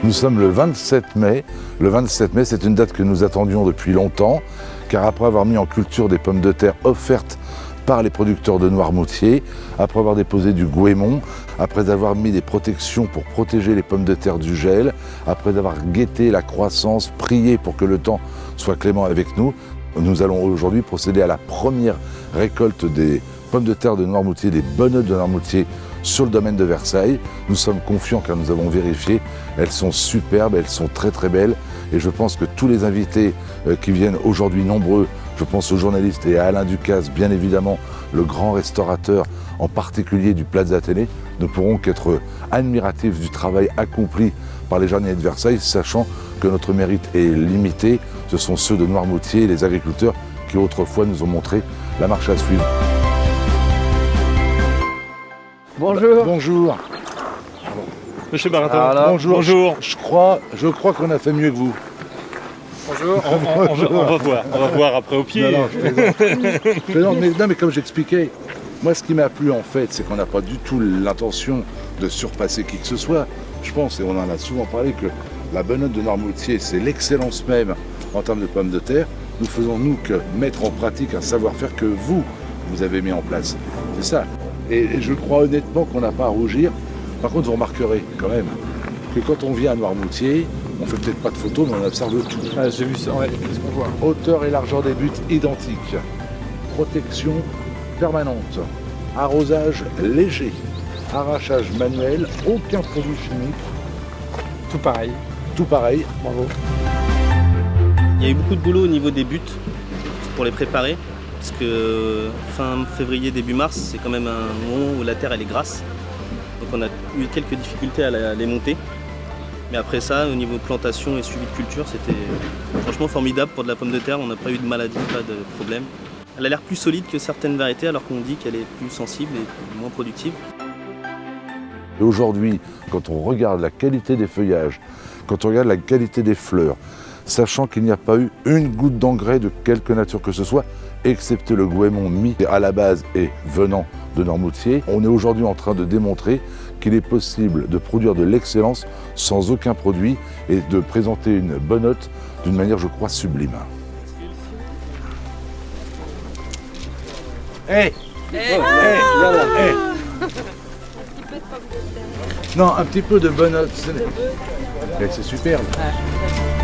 Nous sommes le 27 mai. Le 27 mai, c'est une date que nous attendions depuis longtemps, car après avoir mis en culture des pommes de terre offertes par les producteurs de Noirmoutier, après avoir déposé du goémon, après avoir mis des protections pour protéger les pommes de terre du gel, après avoir guetté la croissance, prié pour que le temps soit clément avec nous, nous allons aujourd'hui procéder à la première récolte des pommes de terre de Noirmoutier, des bonnettes de Noirmoutier sur le domaine de Versailles. Nous sommes confiants car nous avons vérifié, elles sont superbes, elles sont très très belles et je pense que tous les invités qui viennent aujourd'hui nombreux, je pense aux journalistes et à Alain Ducasse, bien évidemment le grand restaurateur en particulier du Plaza Athénée, ne pourront qu'être admiratifs du travail accompli par les jardiniers de Versailles, sachant que notre mérite est limité. Ce sont ceux de Noirmoutier, les agriculteurs qui autrefois nous ont montré la marche à suivre. Bonjour. Bonjour. Monsieur Baratin. Alors, bonjour. Bonjour. Je crois qu'on a fait mieux que vous. Bonjour. On va voir après au pied. Je plaisante, mais comme j'expliquais, moi ce qui m'a plu en fait, c'est qu'on n'a pas du tout l'intention de surpasser qui que ce soit. Je pense, et on en a souvent parlé, que la bonnette de Noirmoutier, c'est l'excellence même en termes de pommes de terre. Nous faisons nous que mettre en pratique un savoir-faire que vous avez mis en place. C'est ça. Et je crois honnêtement qu'on n'a pas à rougir. Par contre, vous remarquerez quand même que quand on vient à Noirmoutier, on fait peut-être pas de photos, mais on observe tout. Ah, j'ai vu ça, ouais, qu'est-ce qu'on voit? Hauteur et largeur des buts identiques. Protection permanente. Arrosage léger. Arrachage manuel. Aucun produit chimique. Tout pareil. Tout pareil. Bravo. Il y a eu beaucoup de boulot au niveau des buts pour les préparer. Parce que fin février, début mars, c'est quand même un moment où la terre elle est grasse. Donc on a eu quelques difficultés à les monter. Mais après ça, au niveau plantation et suivi de culture, c'était franchement formidable pour de la pomme de terre. On n'a pas eu de maladie, pas de problème. Elle a l'air plus solide que certaines variétés alors qu'on dit qu'elle est plus sensible et moins productive. Et aujourd'hui, quand on regarde la qualité des feuillages, quand on regarde la qualité des fleurs, sachant qu'il n'y a pas eu une goutte d'engrais de quelque nature que ce soit, excepté le goémon mis à la base et venant de Noirmoutier, on est aujourd'hui en train de démontrer qu'il est possible de produire de l'excellence sans aucun produit et de présenter une bonnotte d'une manière, je crois, sublime. Hey, non, un petit peu de bonnotte. C'est superbe. Ouais.